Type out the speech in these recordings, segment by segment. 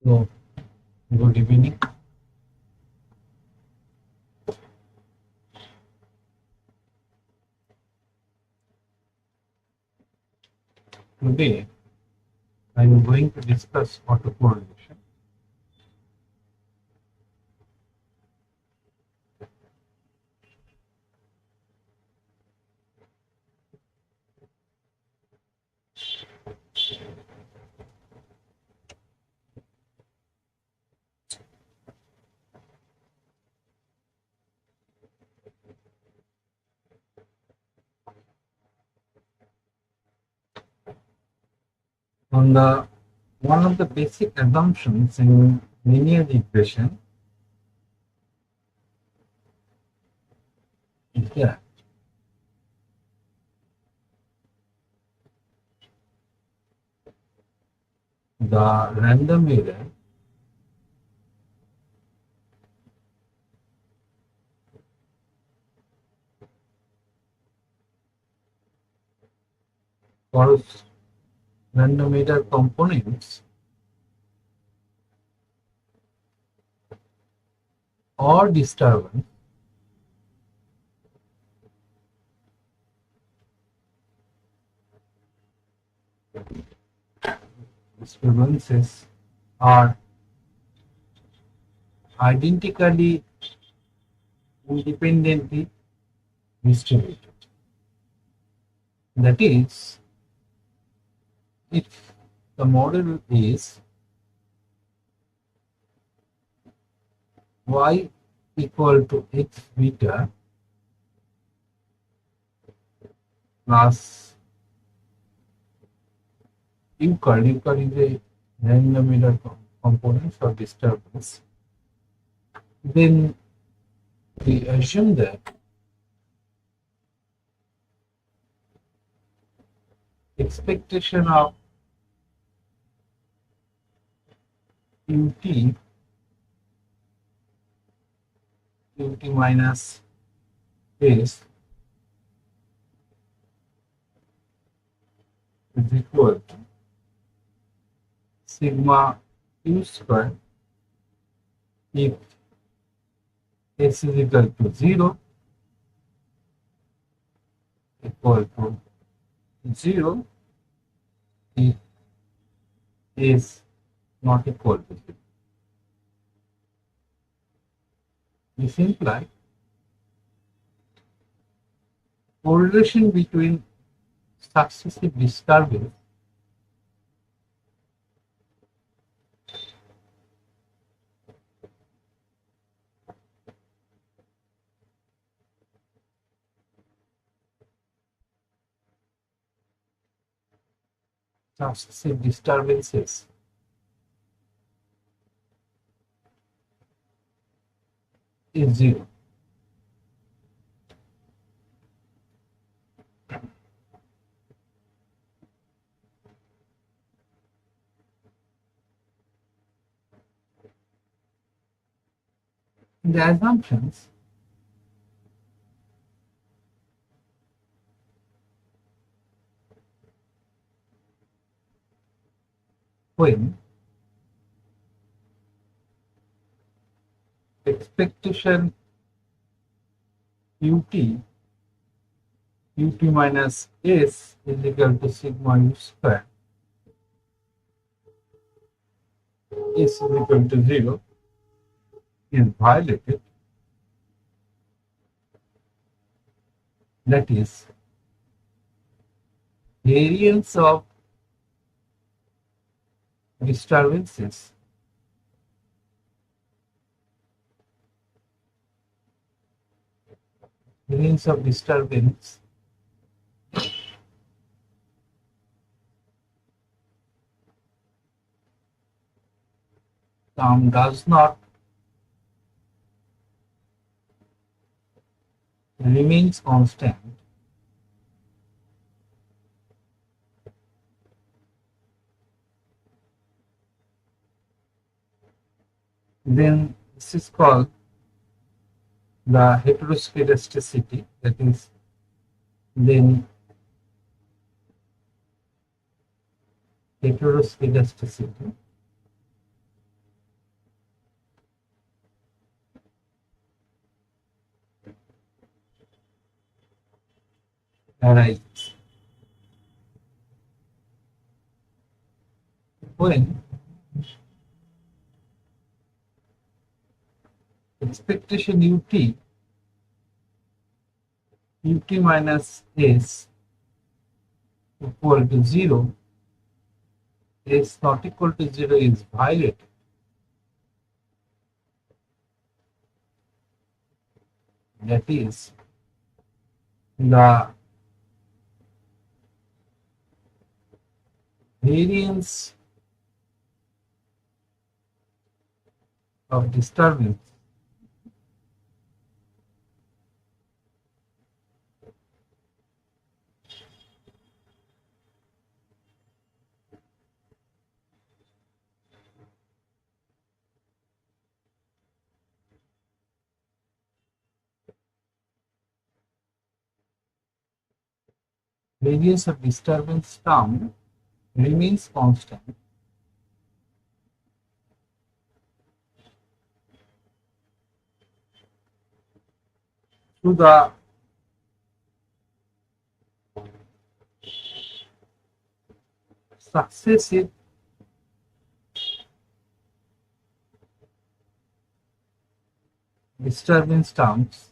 So, good evening. Today, I am going to discuss autocorrelation. On the one of the basic assumptions in linear regression is that the random error or random error components or disturbance disturbances are identically independently distributed. That is, if the model is y equal to x beta plus euchre is a random error component for disturbance, then we assume that expectation of ut minus s is equal to sigma u square if s is equal to 0 equal to 0 if s not equal to 0. This implies correlation between successive disturbance disturbances is 0. The assumptions when expectation ut minus s is equal to sigma u square s is equal to 0 is violated. That is, variance of disturbances disturbance term does not remains constant, then this is called the heteroscedasticity. That is, then heteroscedasticity arises when expectation ut minus s equal to 0, s not equal to 0 is violated. That is, the variance of disturbance term remains constant through the successive disturbance terms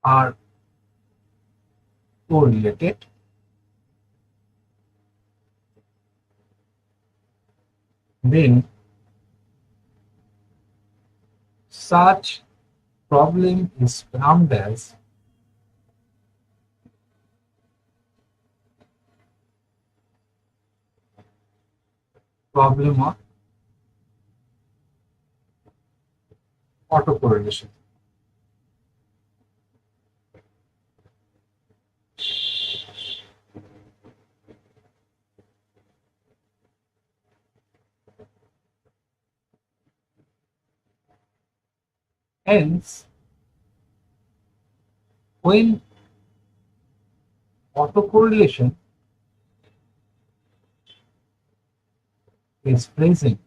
are correlated. Then such problem is termed as problem of autocorrelation. Hence, when autocorrelation is present,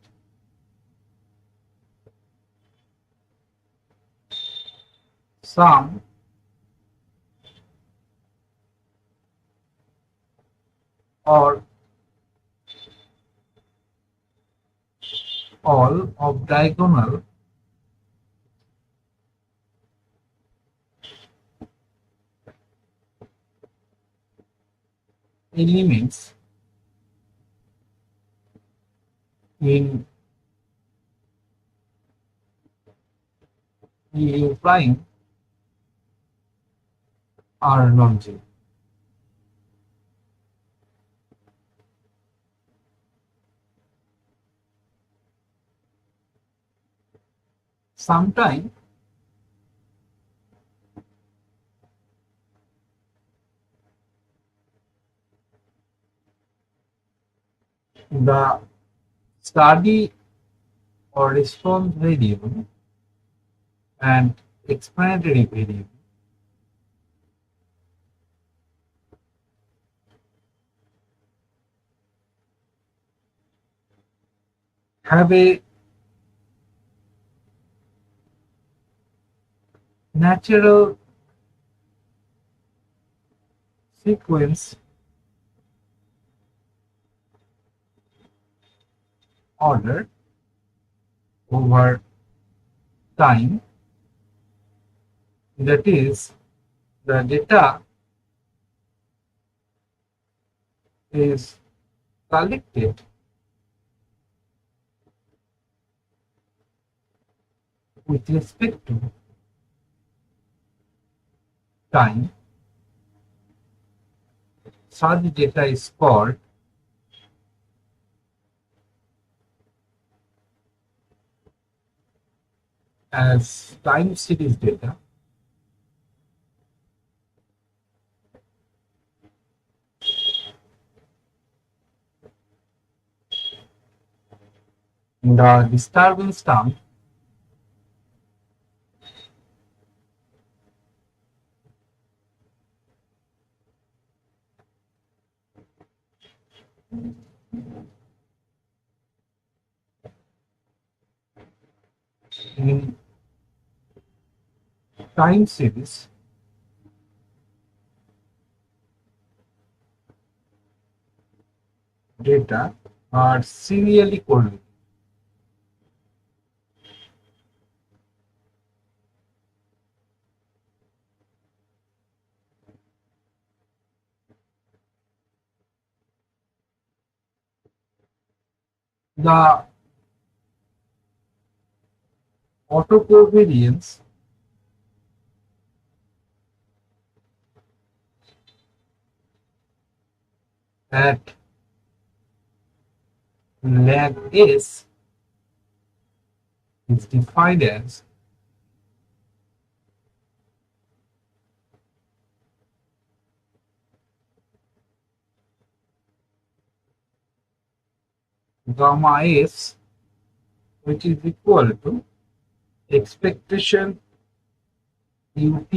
some or all of diagonal elements in U prime are non-zero. Sometimes the study or response variable and explanatory variable have a natural sequence order over time, that is, the data is collected with respect to time. Such data is called as time series data. The disturbance term in time series, data are serially correlated. The autocovariance at lag S is defined as gamma S, which is equal to expectation ut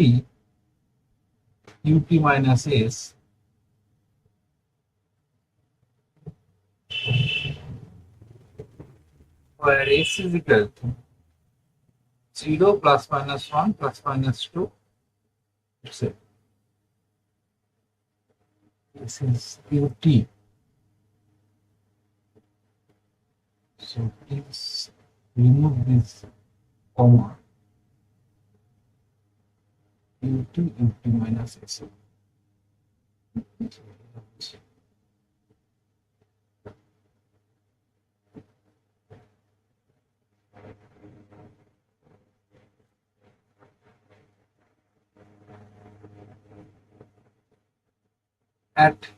minus S, where S is equal to 0 plus minus 1 plus minus 2, etc. This is ut. So please remove this comma ut minus S. At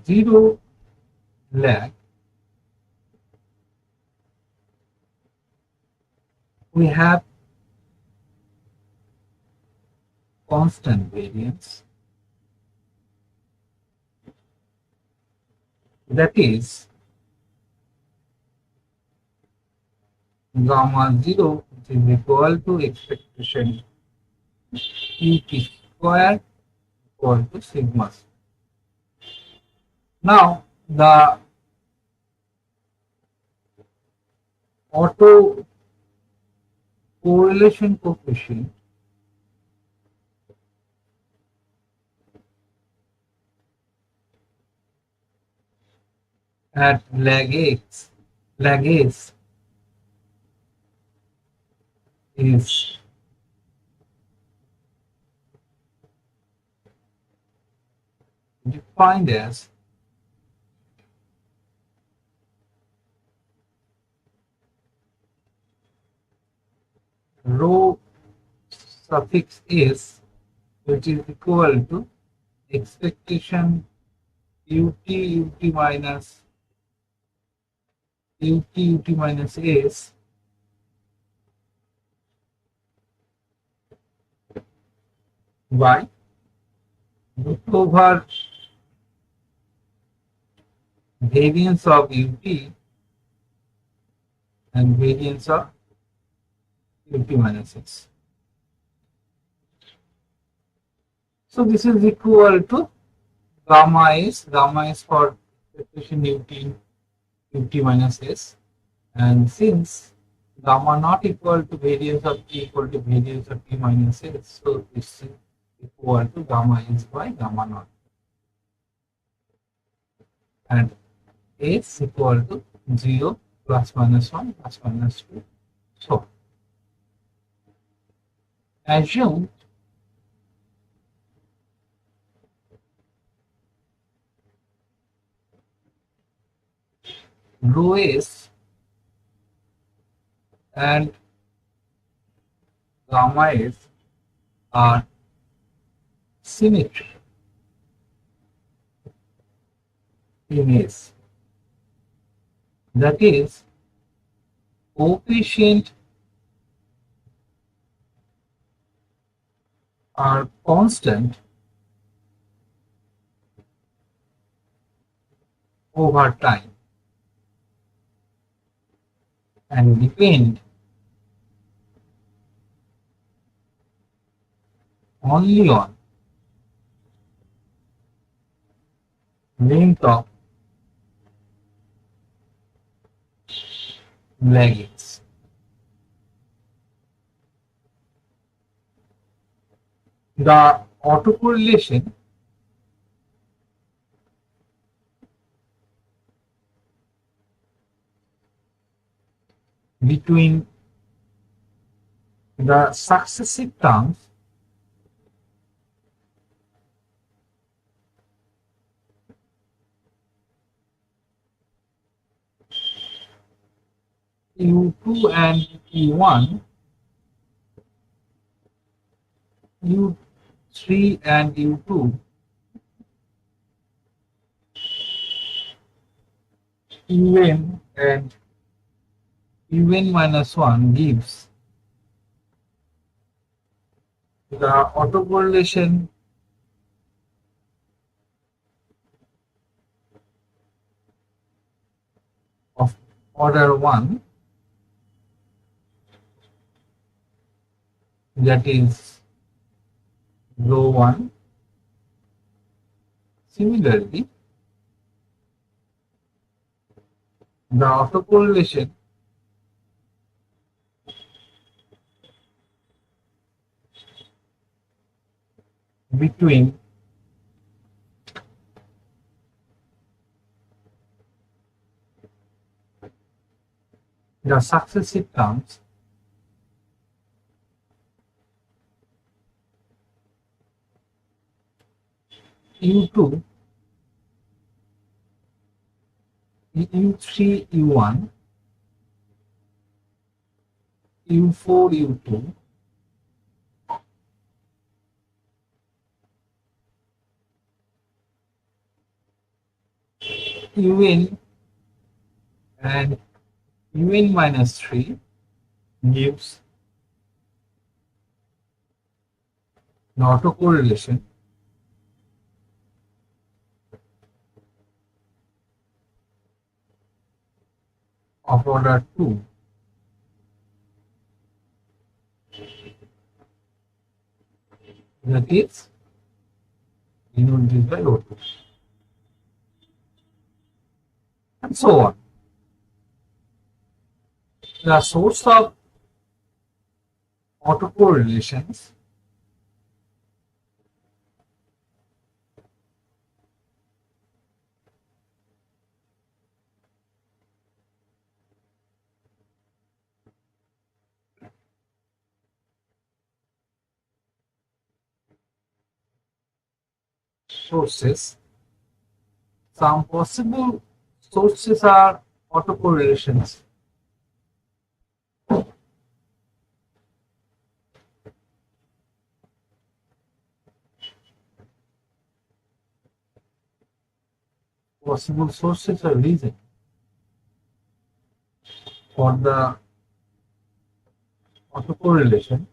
0 lag, we have constant variance, that is gamma 0 is equal to expectation ut square equal to sigma. Now the auto correlation coefficient at lag S is defined as rho suffix S, which is equal to expectation ut minus S by root over variance of ut and variance of ut minus S. So this is equal to gamma S for expectation ut minus S, and since gamma not equal to variance of t equal to variance of t minus S, so this is equal to gamma S by gamma naught, and S equal to 0 plus minus 1 plus minus 2. So assume rho S and gamma S are symmetric in S. That is, coefficient are constant over time and depend only on length of leggings. The autocorrelation between the successive terms U2 and U1, U3 and U2, UN and UN minus 1 gives the autocorrelation of order 1, that is row 1. Similarly, the autocorrelation between the successive terms U2, U3, U1, U4, U2, UN and UN minus 3 gives the autocorrelation of order 2, that is denoted this by O2, and so on. The source of autocorrelations sources. Some possible sources are autocorrelations. Possible sources or reason for the autocorrelation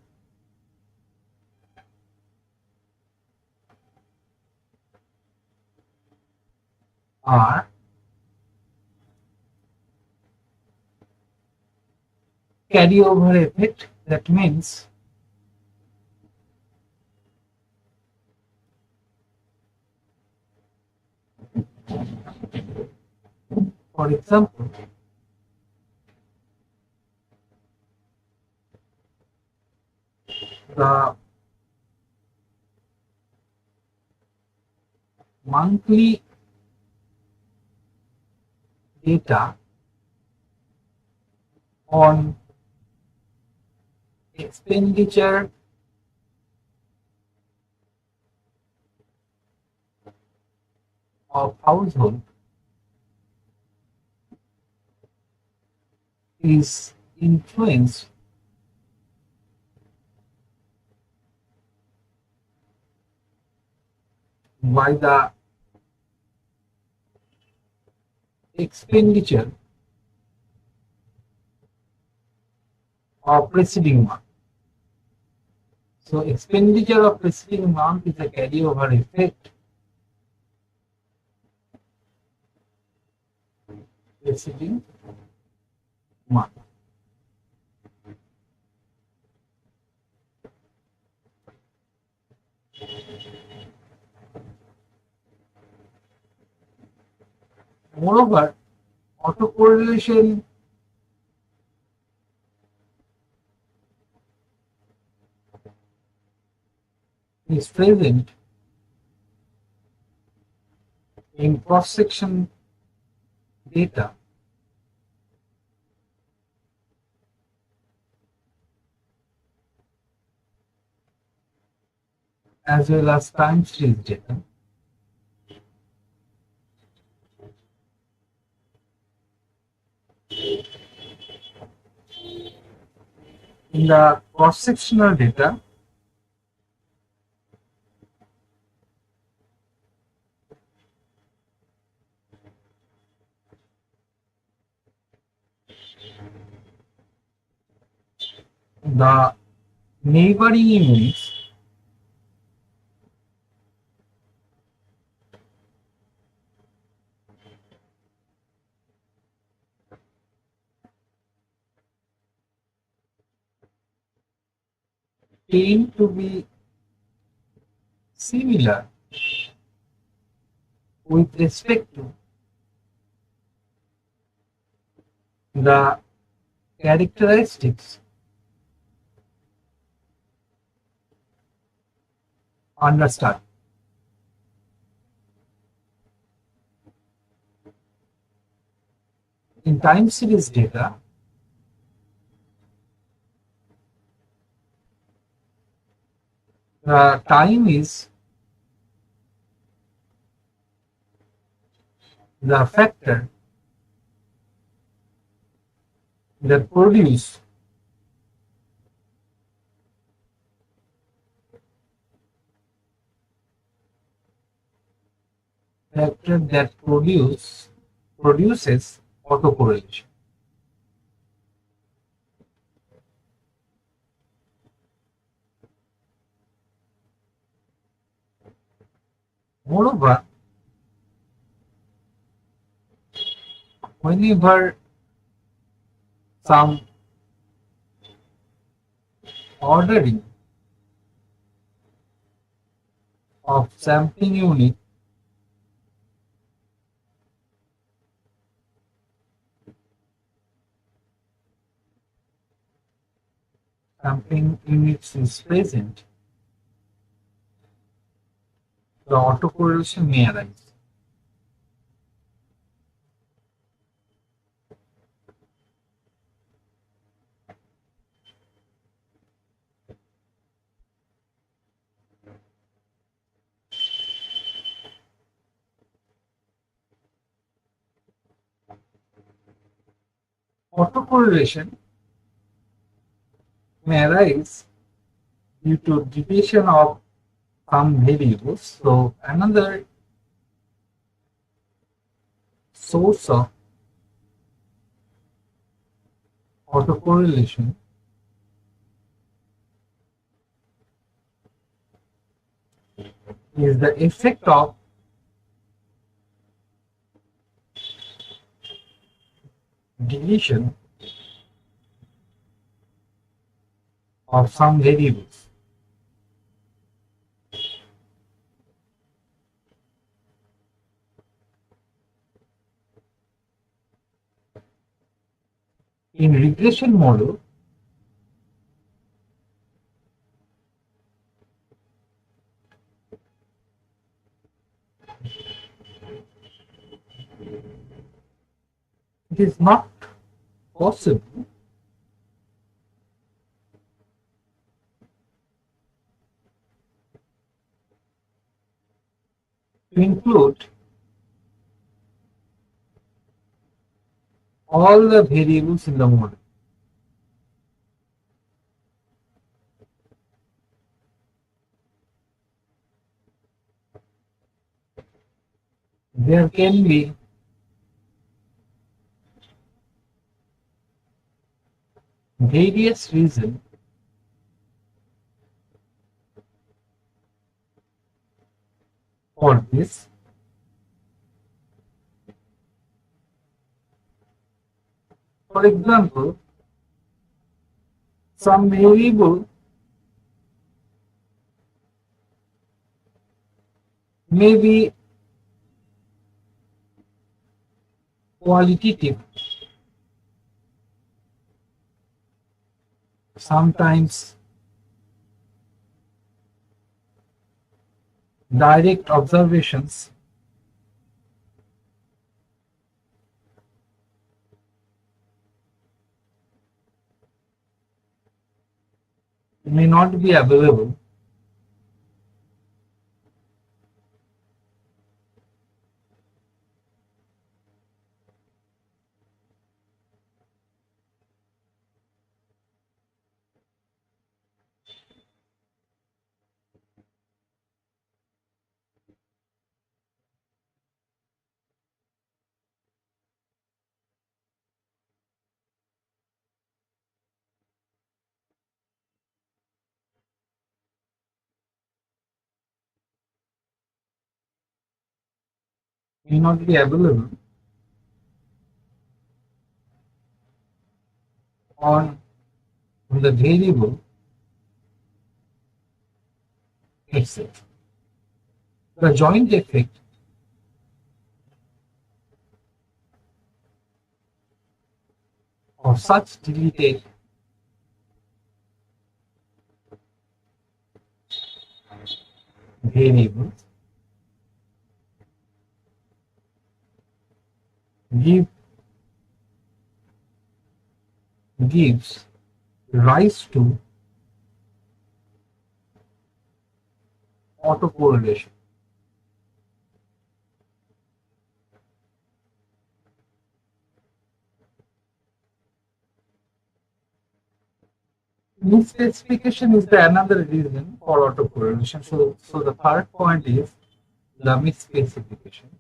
are carryover effect. That means for example, the monthly data on expenditure of household is influenced by the expenditure of preceding month. So expenditure of preceding month is a carryover effect. Preceding month. Moreover, autocorrelation is present in cross-section data as well as time series data. In the cross-sectional data, the neighboring units tend to be similar with respect to the characteristics under study. In time series data, the time is the factor that produce produces autocorrelation. Moreover, whenever some ordering of sampling unit units is present, the autocorrelation may arise. Autocorrelation may arise due to deviation of some variables. So another source of autocorrelation is the effect of deletion of some variables. In regression model, it is not possible to include all the variables in the model. There can be various reasons for this. For example, some variable may be qualitative, sometimes direct observations may not be available may not be available on the variable itself. The joint effect of such deleted variables give, gives rise to autocorrelation. Misspecification is the another reason for autocorrelation. So the third point is the misspecification.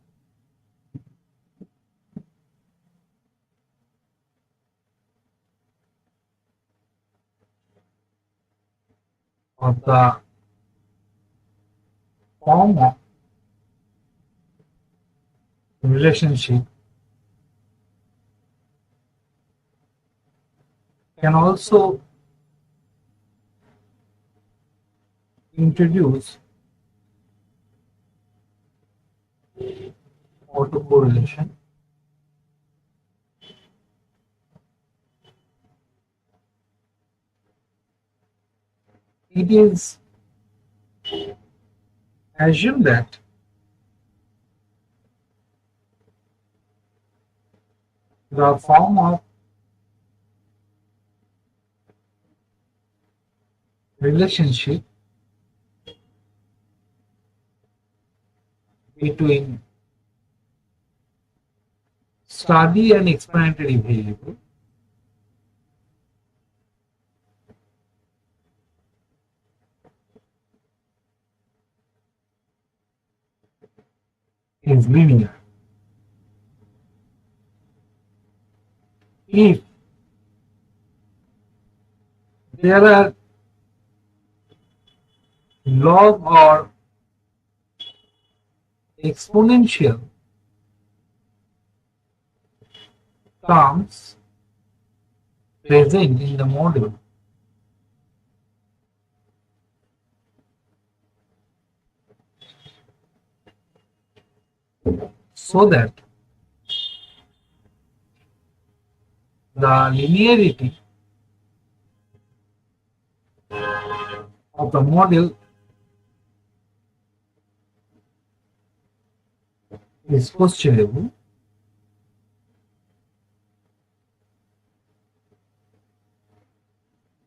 Of the form of relationship can also introduce autocorrelation. It is assumed that the form of relationship between study and explanatory variable is linear. If there are log or exponential terms present in the model, so that the linearity of the model is questionable,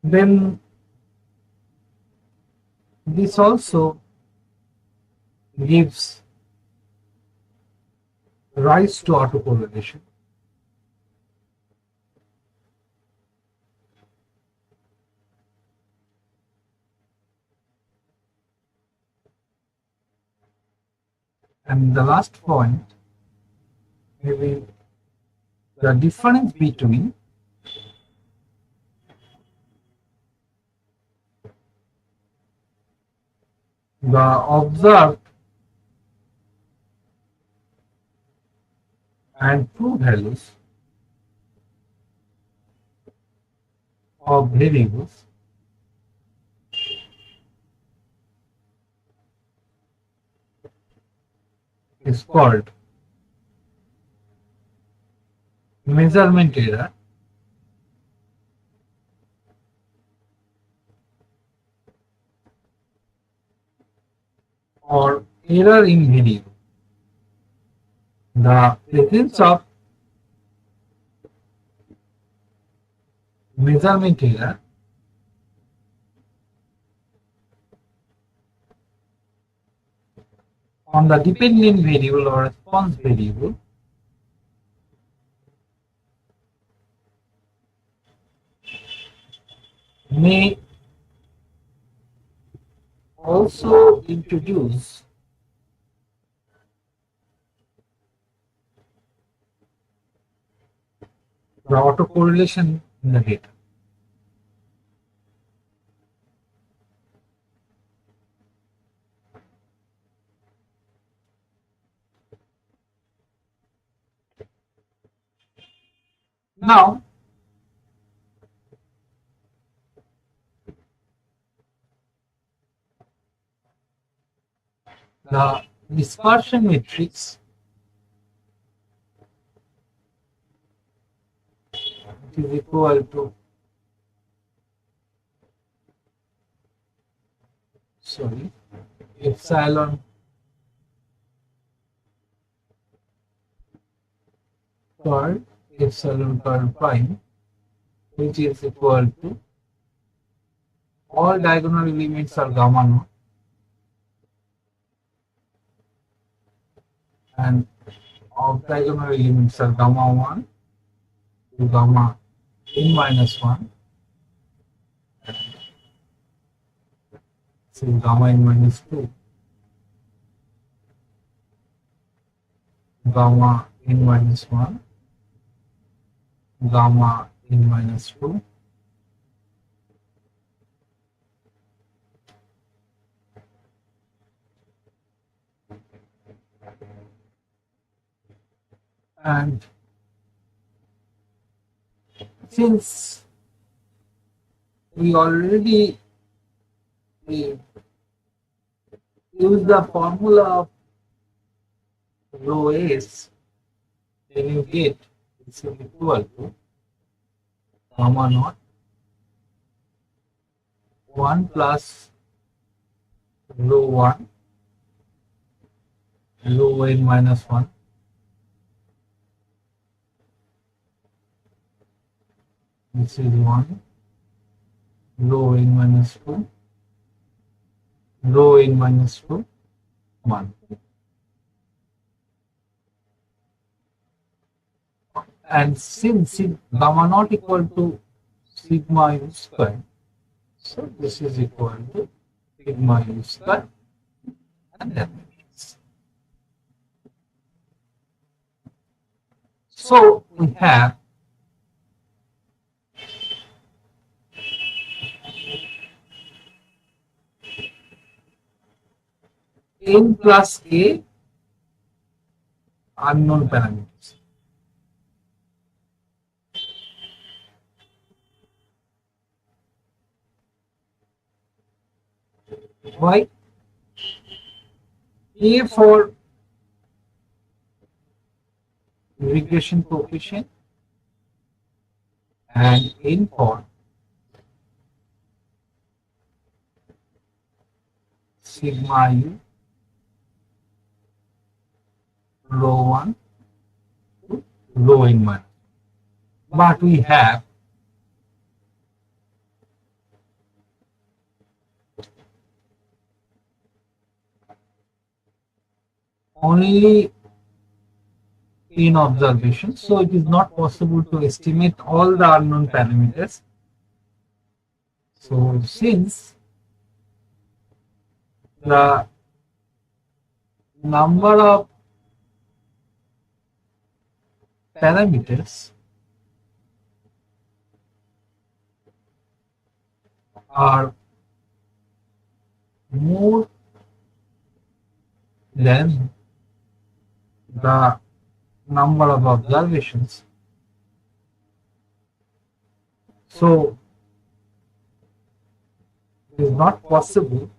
then this also gives rise to autocorrelation. And the last point, maybe the difference between the observed and true values of variables is called measurement error or error in variable. The presence of measurement error on the dependent variable or response variable may also introduce the autocorrelation in the data. Now, the dispersion matrix is equal to epsilon curl epsilon curl prime, which is equal to all diagonal elements are gamma naught and off diagonal elements are gamma 1 to gamma n minus 1, so gamma n minus 2, gamma n minus 1, gamma n minus 2, and since we already use the formula of rho s, then you get this is equal to gamma naught 1 plus rho 1 rho n minus 1 this is 1 rho n minus 2 rho n minus 2 1. And since gamma naught equal to sigma u square, so this is equal to sigma u square, and that means. So we have n plus k unknown parameters. Why? A for regression coefficient and n for sigma u rho 1 to rho n 1. But we have only n observations, so it is not possible to estimate all the unknown parameters. So since the number of parameters are more than the number of observations, so it is not possible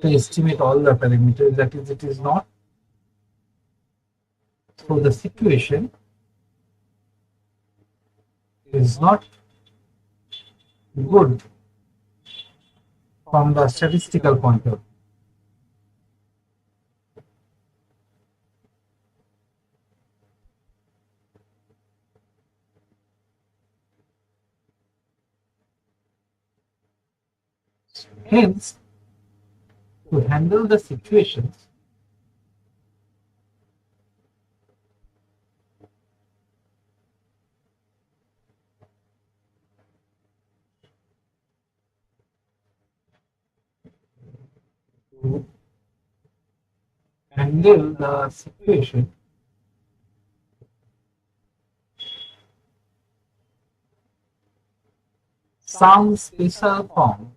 to estimate all the parameters, that is, it is not. So the situation is not good from the statistical point of view. Hence, to handle the situations, to handle the situation, some special form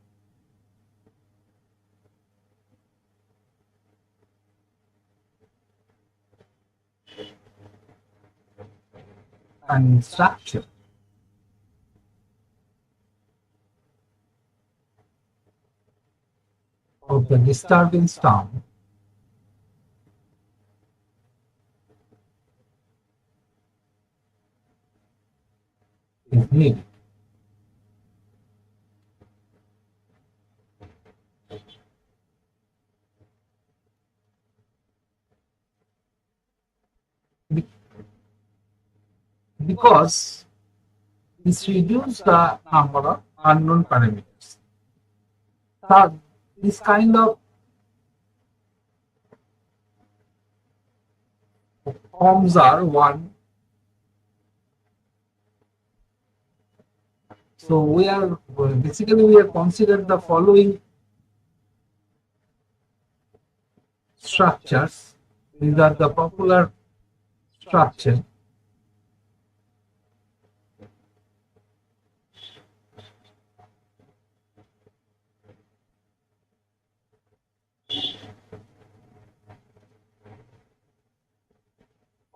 and structure of the disturbance term is needed. Because this reduces the number of unknown parameters. Thus, this kind of forms are one. So we are basically we are considered the following structures. These are the popular structure.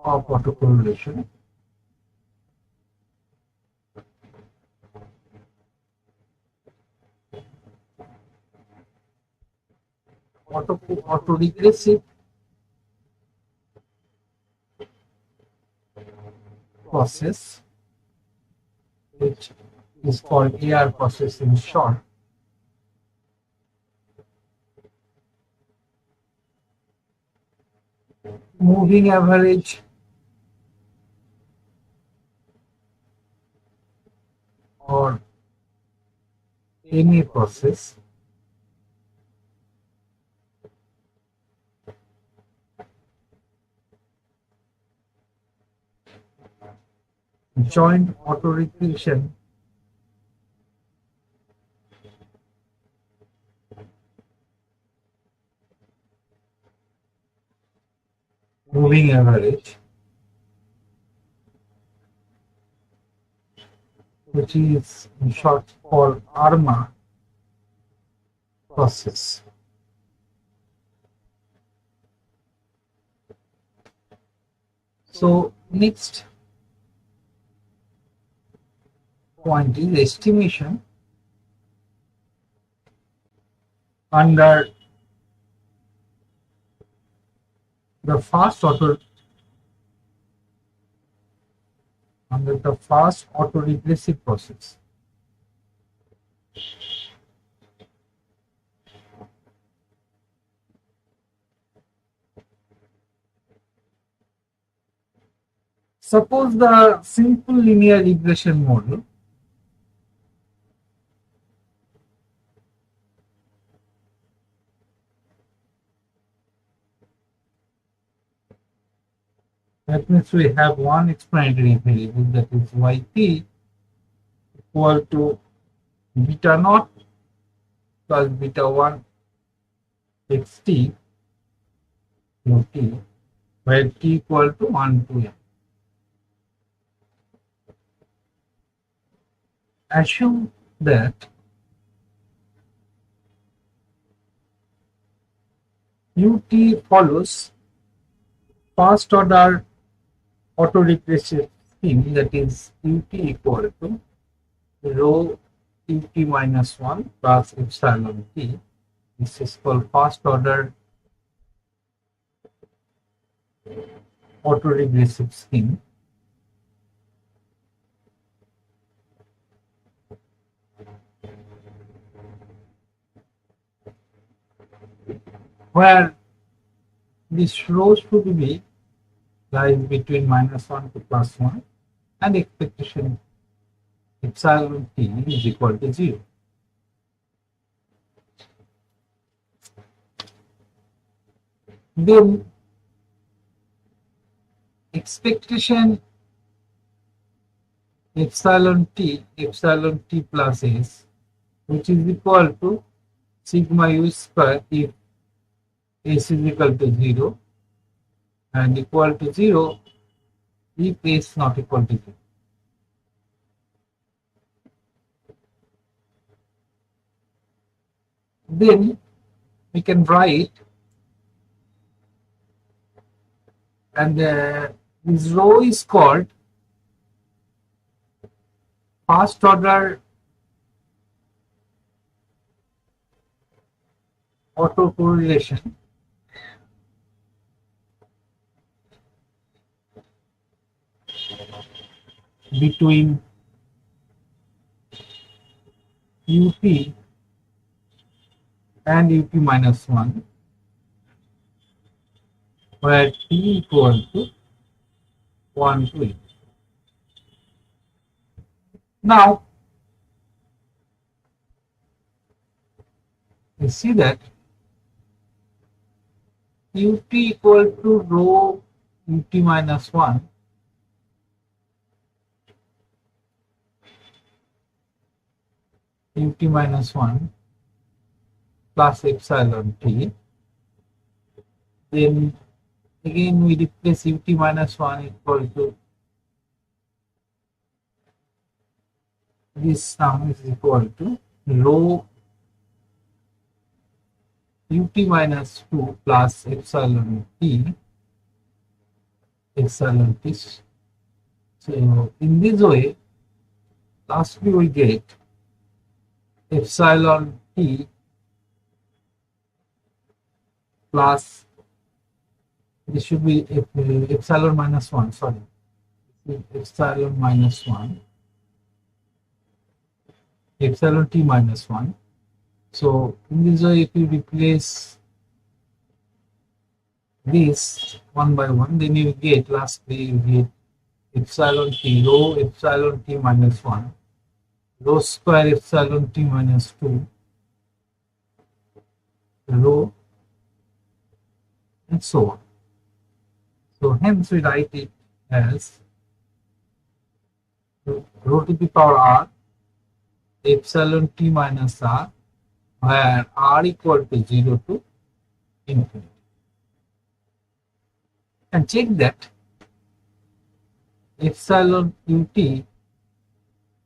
Of autocorrelation. Autoregressive process, which is called AR process in short. Moving average or MA process. Joint autoregression moving average, which is in short called ARMA process. So next point is estimation under the fast autoregressive process. Suppose the simple linear regression model that means we have one explanatory variable that is yt equal to beta naught plus beta 1 xt t where t equal to 1 to m. Assume that ut follows first order autoregressive scheme, that is ut equal to rho ut minus 1 plus epsilon t. This is called first order autoregressive scheme. where this rho should be lies between -1 to +1 and expectation epsilon t is equal to 0. Then expectation epsilon t plus s, which is equal to sigma u square if s is equal to 0 and equal to 0 if s not equal to 0. Then we can write, and this rho is called first order autocorrelation between ut and ut minus 1, where t equal to 1 to 8. Now, you see that ut equal to rho ut minus 1 ut minus 1 plus epsilon t. Then again we replace ut minus 1 equal to this sum is equal to rho ut minus 2 plus epsilon t. So in this way, lastly we get epsilon t plus, this should be epsilon minus 1, sorry, epsilon minus 1, epsilon t minus 1. So in this way, if you replace this one by one, then you get, lastly you get epsilon t, rho epsilon t minus 1, rho square epsilon t minus 2, rho, and so on. So hence we write it as rho to the power r epsilon t minus r, where r equal to 0 to infinity. And check that epsilon ut,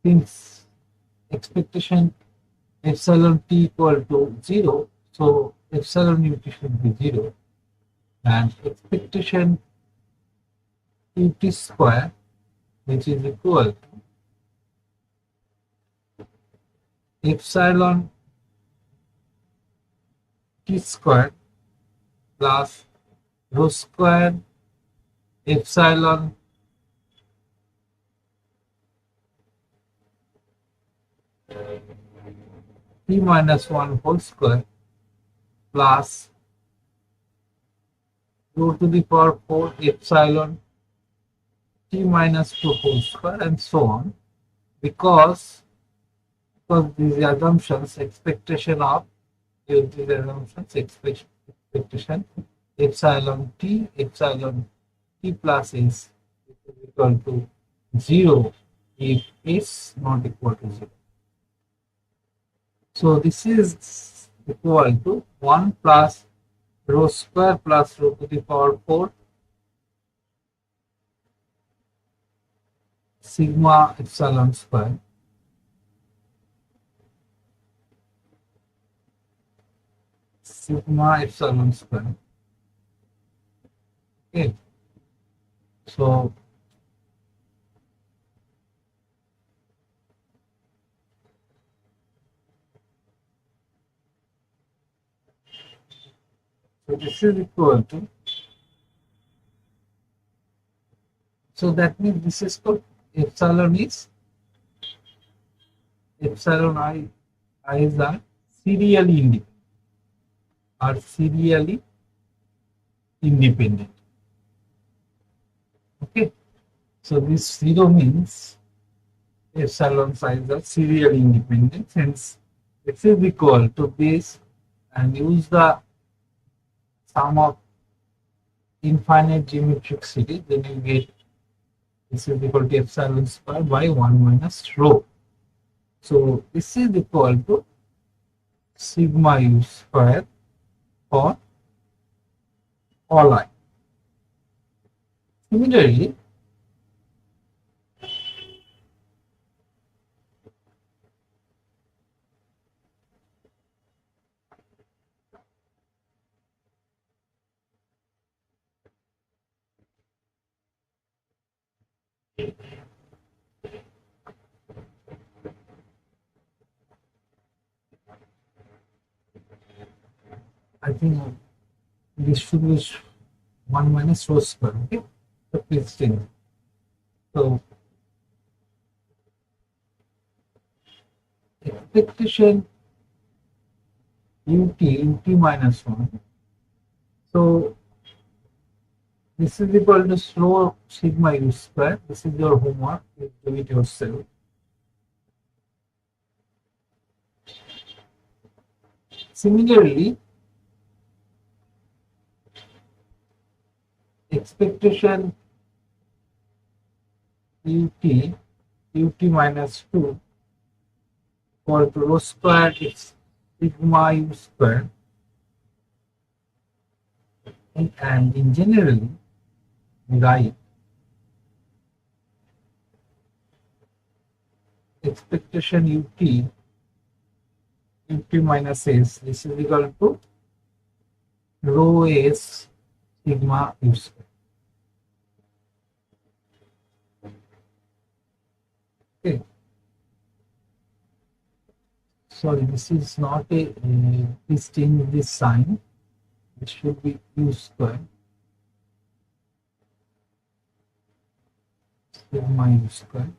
since expectation epsilon t equal to 0, so epsilon ut should be 0, and expectation ut square, which is equal to epsilon t square plus rho square epsilon t minus 1 whole square plus rho to the power 4 epsilon t minus 2 whole square, and so on, because these assumptions, expectation of these assumptions, expectation epsilon t plus s is equal to 0 if s not equal to 0. So this is equal to 1 plus rho square plus rho to the power 4 sigma epsilon square square. Okay, so this is equal to, so that means this is called epsilon I is a serially independent. are serially independent. Okay, so this 0 means epsilon size are serially independent. Hence, x is equal to this, and use the sum of infinite geometric series, then you get this is equal to epsilon square by 1 minus rho. So this is equal to sigma u square for all I. Similarly, I think this should be 1 minus rho square. Okay, so please change. So expectation ut minus 1. So this is equal to rho sigma u square. This is your homework. You do it yourself. Similarly, expectation ut minus 2 equal to rho square is sigma u square, and in generally write expectation ut minus s, this is equal to rho s sigma u square. Okay. Sorry, this is not a please change this sign. It should be u square sigma u square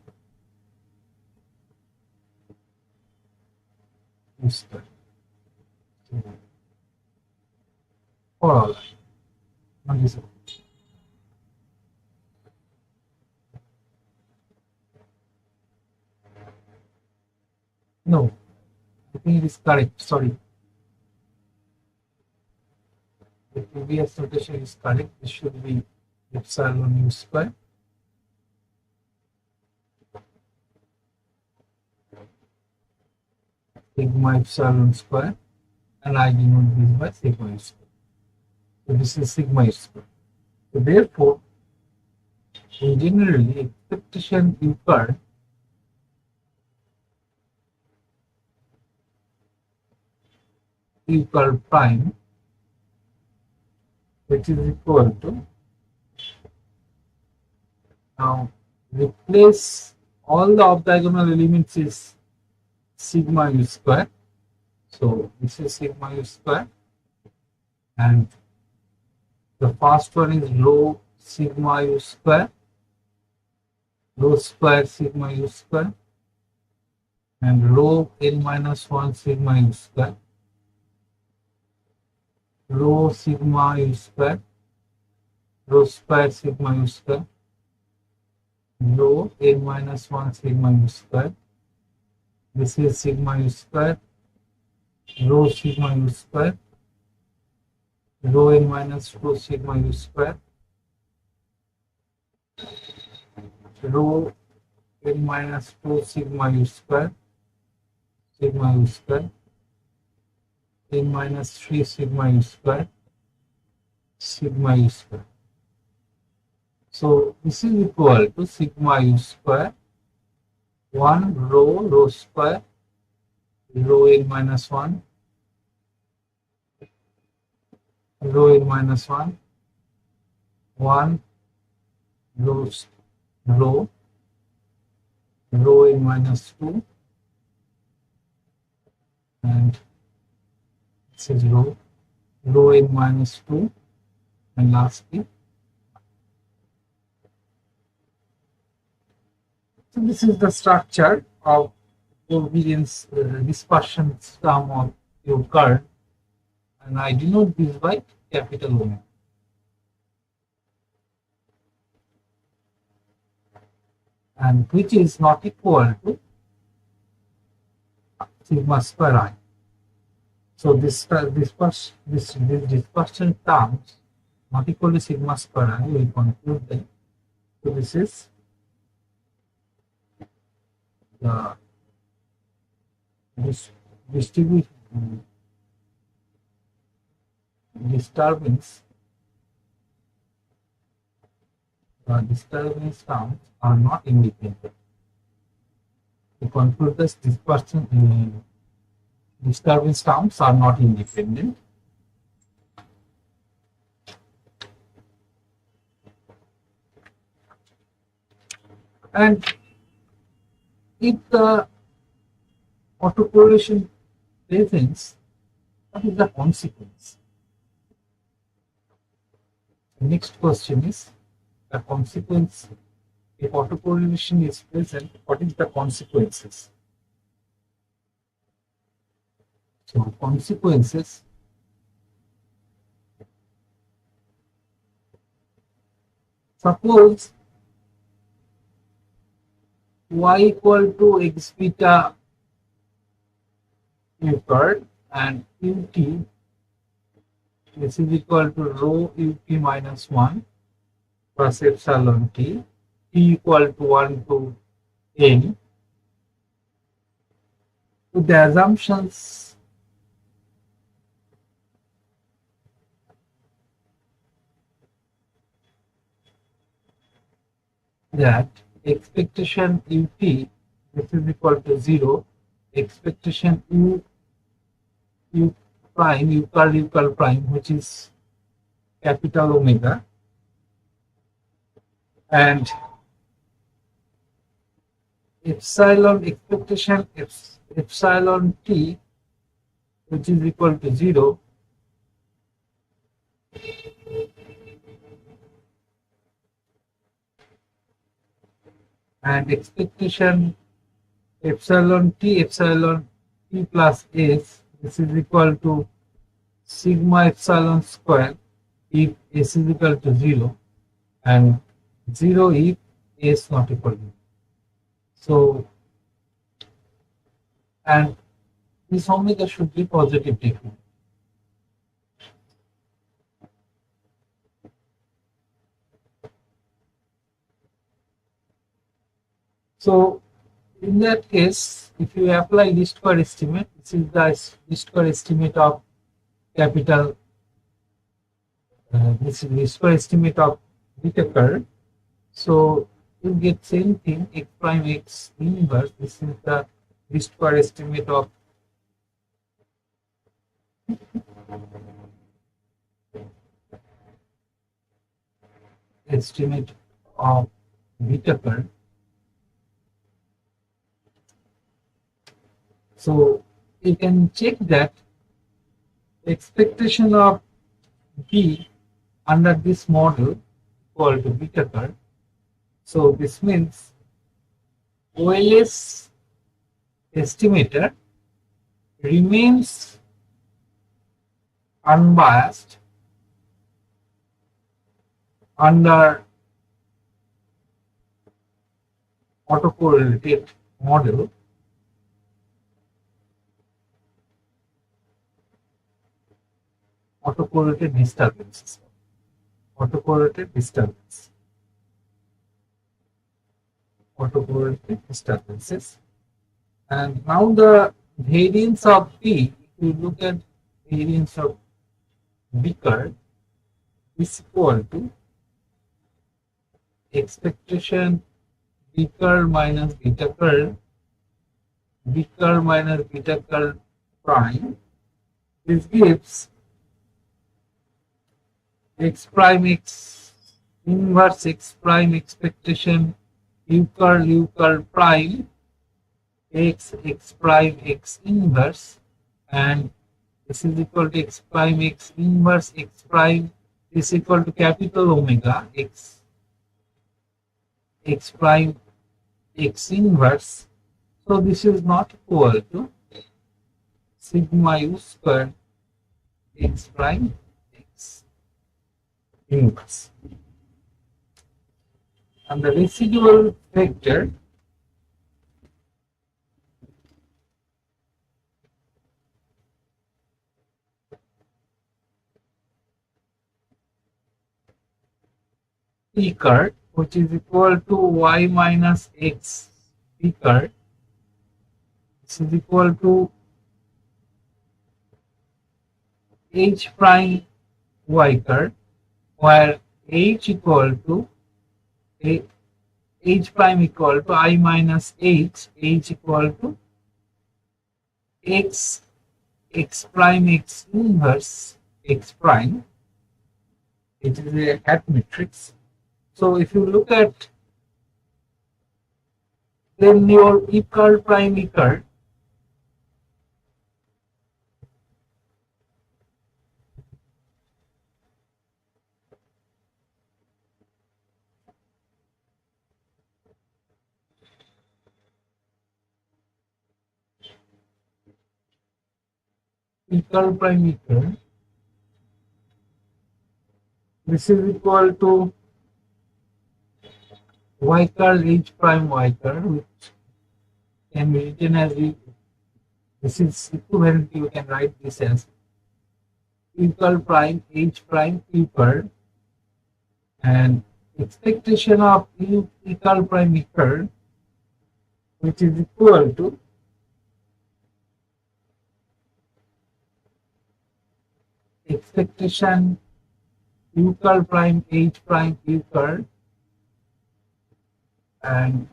u square for all I. Not this one. No, I think it is correct. Sorry. The previous notation is correct. This should be epsilon u square sigma epsilon square, and I denote this by sigma u square. So this is sigma u square. So therefore, in generally expectation u curl prime, which is equal to, now replace all the off diagonal elements is sigma u square. So this is sigma u square, and the first one is rho sigma u square, rho square sigma u square, and rho n minus 1 sigma u square, rho sigma u square, rho square sigma u square, rho n minus 1 sigma u square. This is sigma u square, rho sigma u square, rho n minus 2 sigma u square, rho n minus 2 sigma u square, sigma u square, n minus 3 sigma u square, sigma u square. So this is equal to sigma u square 1 rho square, rho n minus 1, rho n minus 1, 1 rho n minus 2, and this is rho n minus 2, and lastly, so this is the structure of covariance dispersion sum of your curve. and I denote this by capital omega. And which is not equal to sigma square I. So this dispersion terms not equal to sigma square I will conclude that. So this is the disturbance terms are not independent. To conclude this dispersion disturbance terms are not independent. And if the autocorrelation presents, what is the consequence? The next question is the consequence. If autocorrelation is present, what is the consequences? So consequences, suppose y equal to x beta occurred and ut, this is equal to rho ut minus 1 plus epsilon t equal to 1 to n. So the assumptions that expectation ut this is equal to 0, expectation u prime u curl prime, which is capital omega, and epsilon expectation epsilon t which is equal to 0, and expectation epsilon t plus s, this is equal to sigma epsilon square if s is equal to 0 and 0 if s not equal to 0. So, and this omega should be positive definitely. So, in that case, if you apply least square estimate, this is the least square estimate of capital, this is least square estimate of beta curve. So, you get same thing, x prime x inverse, this is the least square estimate of beta curve. So you can check that expectation of B under this model called beta curve. So this means OLS estimator remains unbiased under autocorrelated model, autocorrelated disturbances. Autocorrelated disturbances. And now the variance of B, if you look at variance of B curve, is equal to expectation B curve minus beta curve, B curve minus beta curve prime. This gives x prime x inverse x prime expectation u curl prime x prime x inverse, and this is equal to x prime x inverse x prime is equal to capital omega x prime x inverse. So this is not equal to sigma u square x prime x inverse. And the residual vector p card, which is equal to y minus x p card, this is equal to h prime y card, where h equal to h prime equal to I minus h equal to x prime x inverse x prime. It is a hat matrix. So if you look at then your E card prime E card prime E card, this is equal to y card h prime y card, which can be written as this is equivalent. You can write this as E prime h prime E card, and expectation of E prime E card, which is equal to expectation U prime h prime U card, and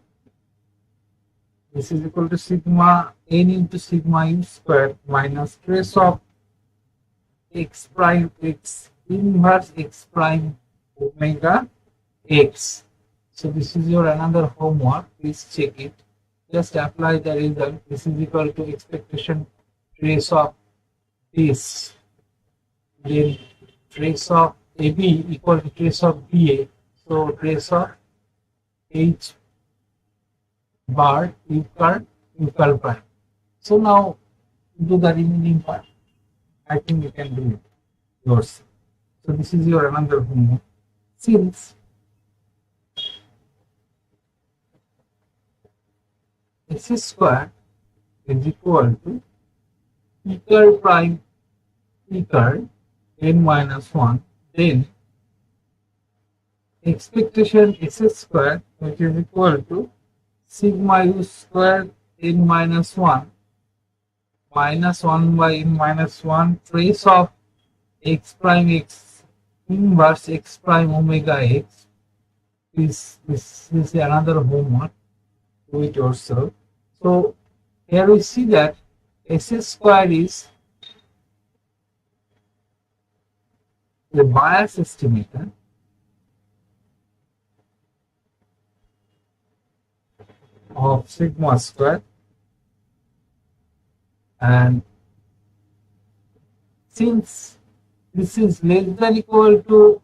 this is equal to sigma n into sigma u square minus trace of x prime x inverse x prime omega x. So this is your another homework. Please check it. Just apply the result. This is equal to expectation trace of this. Then trace of AB equal to trace of BA. So trace of H bar U card prime. So now do the remaining part. I think you can do it yourself. So this is your another homework. Since x square is equal to E card prime E card n minus 1, then expectation x square, which is equal to sigma u square n minus 1 minus 1 by n minus 1 trace of x prime x inverse x prime omega x. This is another homework. Do it yourself. So here we see that s square is the bias estimator of sigma square, and since this is less than equal to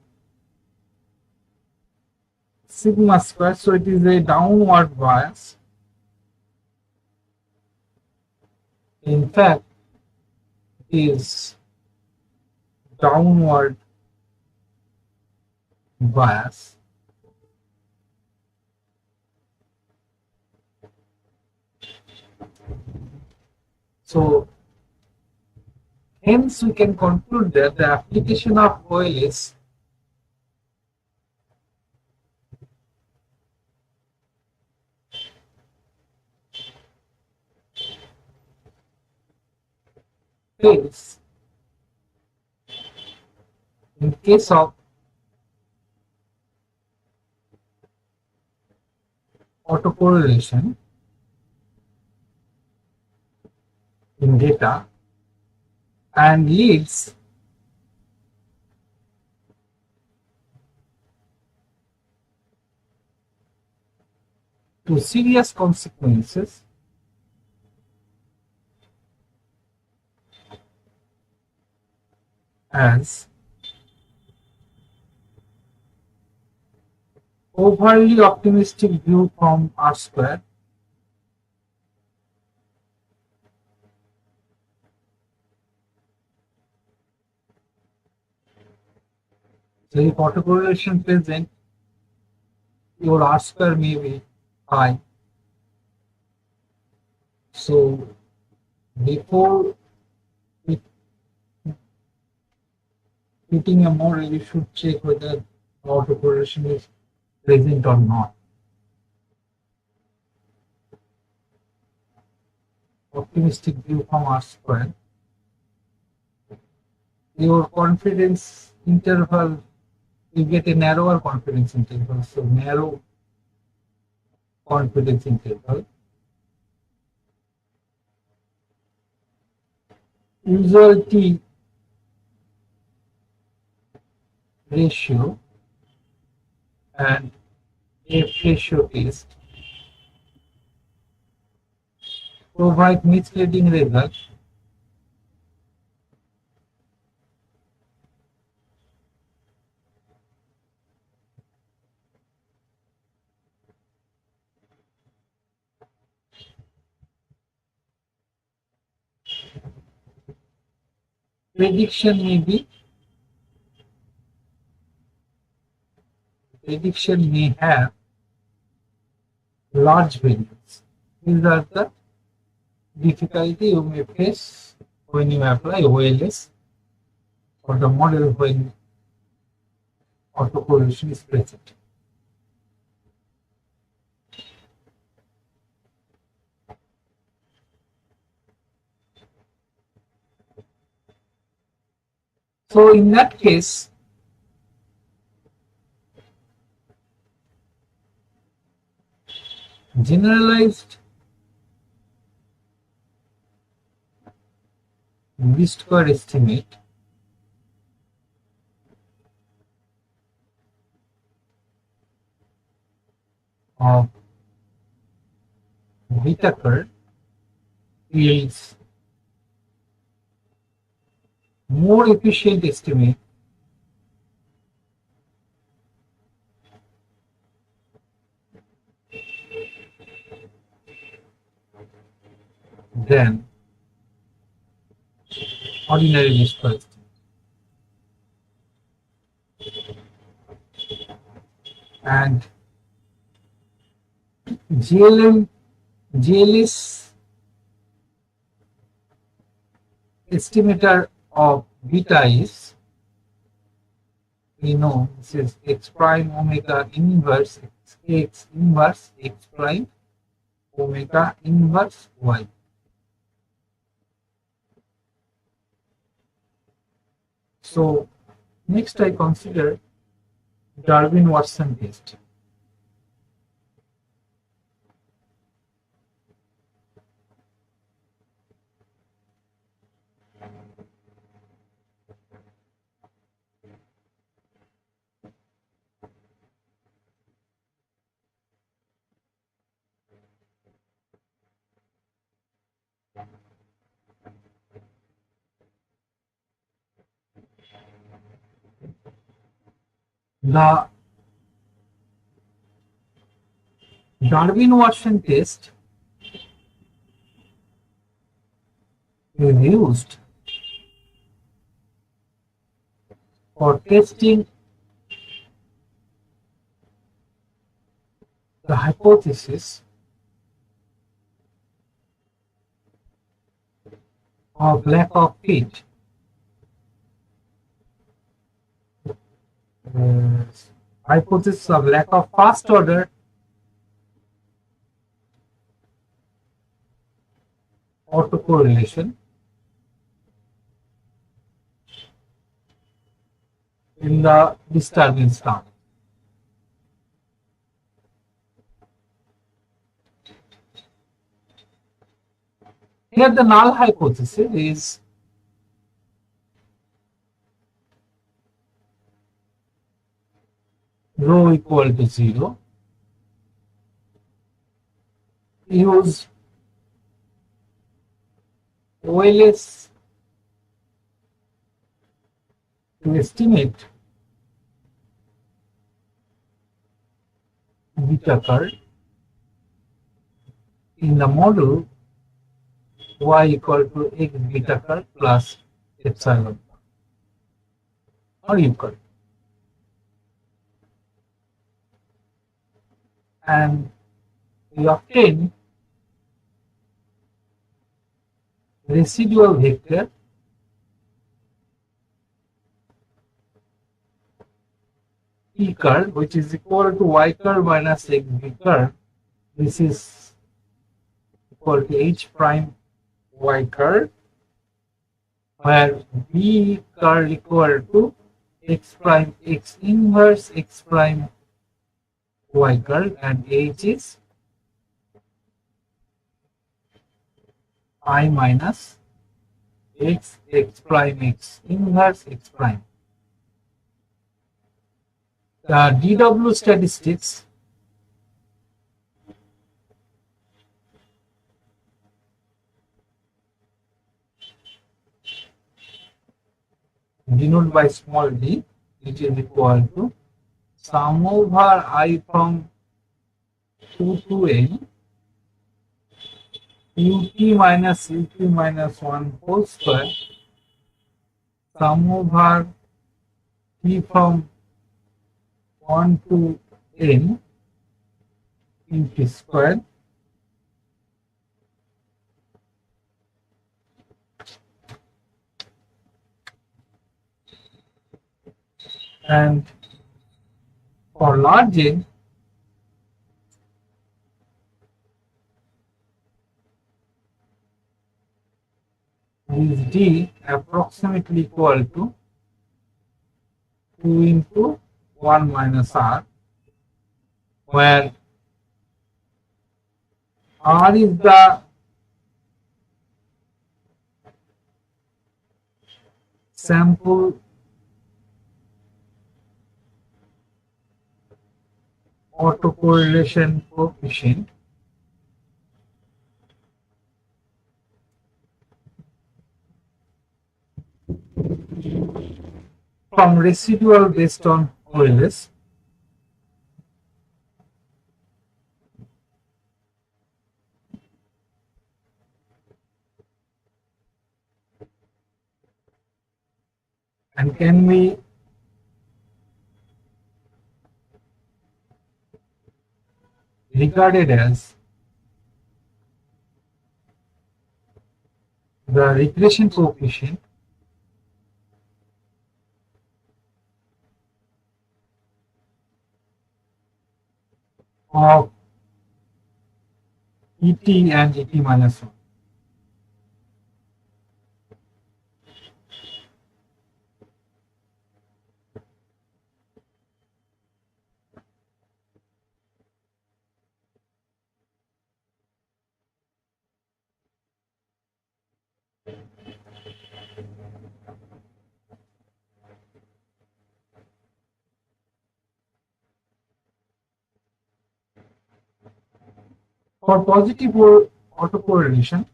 sigma square, so it is a downward bias. In fact, it is downward bias. So hence we can conclude that the application of OLS fails in case of autocorrelation in data and leads to serious consequences as overly optimistic view from R square, So if autocorrelation present, your R square may be high. So before fitting a model, you should check whether autocorrelation is present or not. Optimistic view from R square. Your confidence interval, you get a narrower confidence interval. So narrow confidence interval. Usual T ratio and F ratio test provide misleading results. Prediction may have large variance. These are the difficulty you may face when you apply OLS or the model when autocorrelation is present. So in that case, generalized least square estimate of beta curve yields more efficient estimate than ordinary least square estimate. And GLS estimator of beta is, we know this is x prime omega inverse x inverse x prime omega inverse y. So next I consider Darwin-Watson test. The Darwin-Watson test is used for testing the hypothesis of lack of fit. Hypothesis of lack of first order autocorrelation in the disturbance term. Here the null hypothesis is rho equal to 0. Use OLS to estimate beta curve in the model y equal to x beta curve plus epsilon or u curve. and we obtain residual vector E curve, which is equal to y curve minus x b curve. This is equal to h prime y curve, where b curve equal to x prime x inverse x prime y curve, and h is I minus x prime x inverse x prime. The DW statistics denoted by small d, which is equal to sum over I from 2 to n ut minus 1 whole square sum over t from 1 to n ut square and for large n is d approximately equal to 2 into 1 minus r, where r is the sample autocorrelation coefficient from residual based on OLS. And can be regarded as the regression coefficient of ET and ET minus 1. For positive autocorrelation,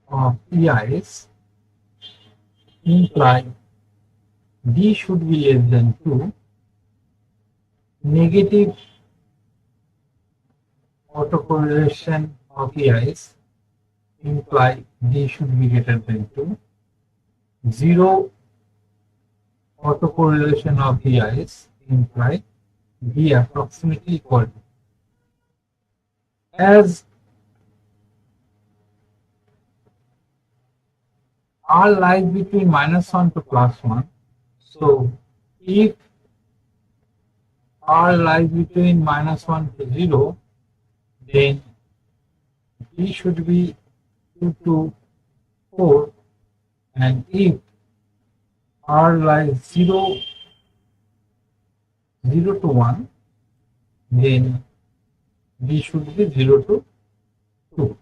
of EIs imply D should be less than 2. Negative autocorrelation of EIs imply D should be greater than 2. Zero autocorrelation of EIs imply D approximately equal to. As R lies between -1 to +1, so if R lies between -1 to 0, then D should be 2 to 4, and if R lies 0 to 1, then D should be 0 to 2.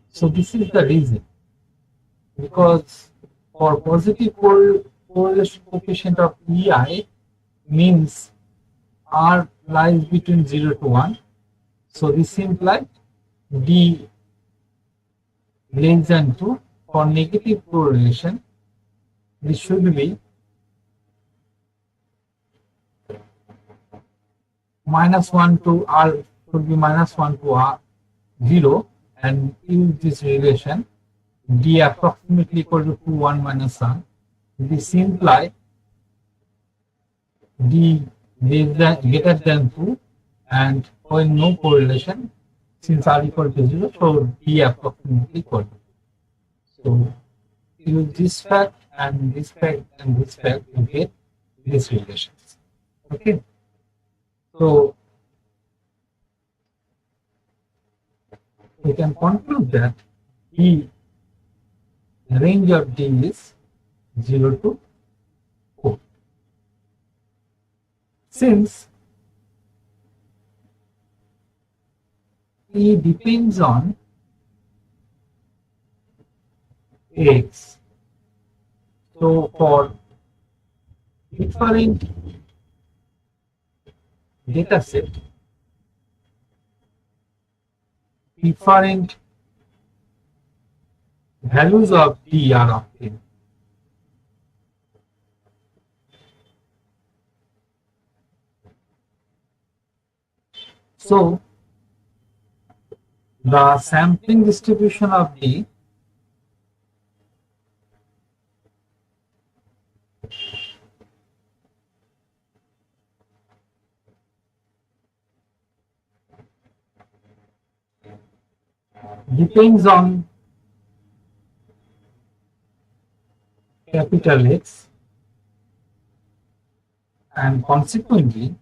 So this is the reason, because for positive correlation coefficient of EI means R lies between 0 to 1. So this implies D less than 2. For negative correlation, this should be -1 to r should be -1 to r 0, and use this relation d approximately equal to 2 1 minus 1. This imply d greater than 2, and when no correlation, since r equal to 0, so d approximately equal to 2. So use this fact and this fact and this fact to get these relations. Okay. So we can conclude that the range of d is 0 to 4. Since E depends on x, so for different data set, different values of d are obtained. So the sampling distribution of d depends on capital X, and consequently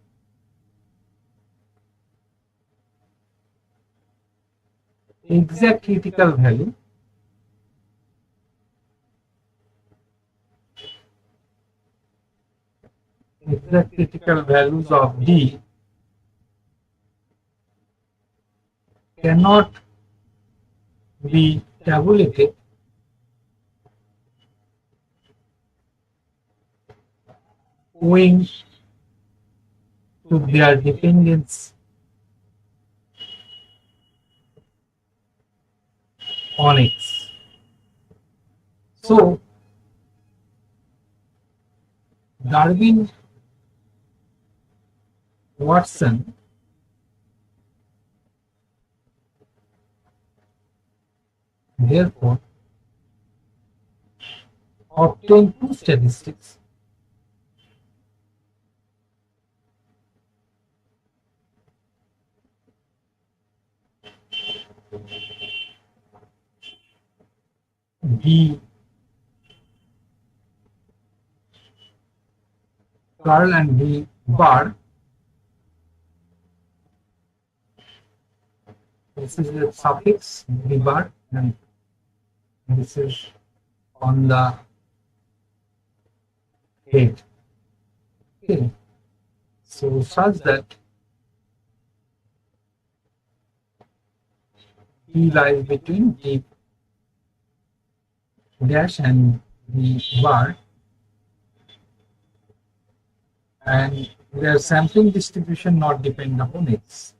exact critical value exact critical values of d cannot be tabulated owing to their dependence on x. So Darwin Watson therefore obtained two statistics D curl and D bar. This is the suffix D bar, and this is on the head. Okay. So such that D lies between D dash and D bar, and their sampling distribution not depend upon x.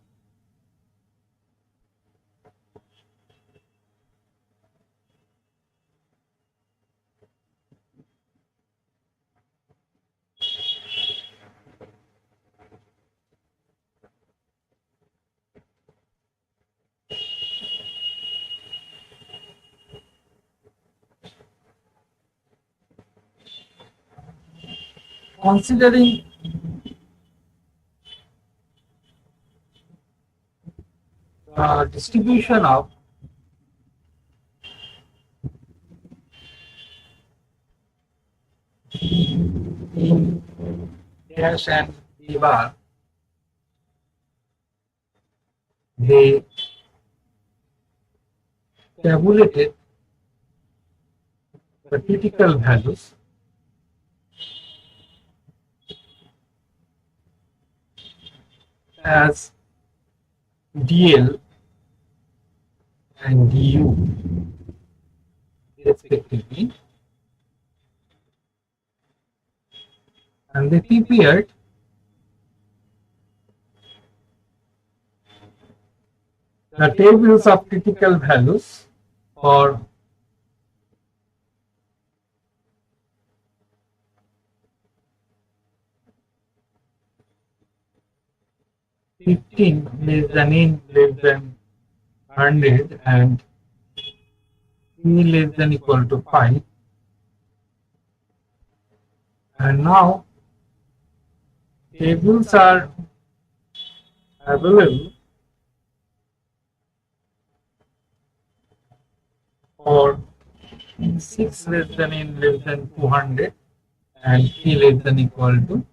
Considering the distribution of D dash and D bar, they tabulated the critical values as DL and DU respectively, and they prepared the tables of critical values for 15 less than n less than 100 and p less than equal to 5. And now tables are available for 6 less than n less than 200 and p less than equal to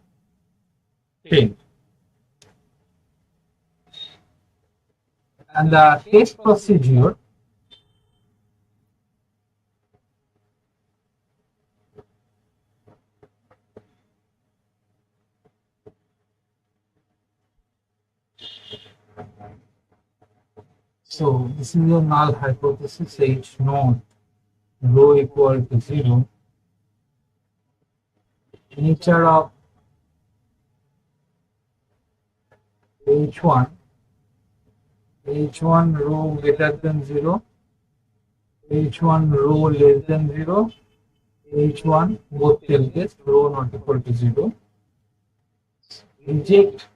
10. And the test procedure so this is your null hypothesis H naught rho equal to 0. Nature of H1 rho greater than 0, H1 rho less than 0, H1 both tail test rho not equal to 0. Reject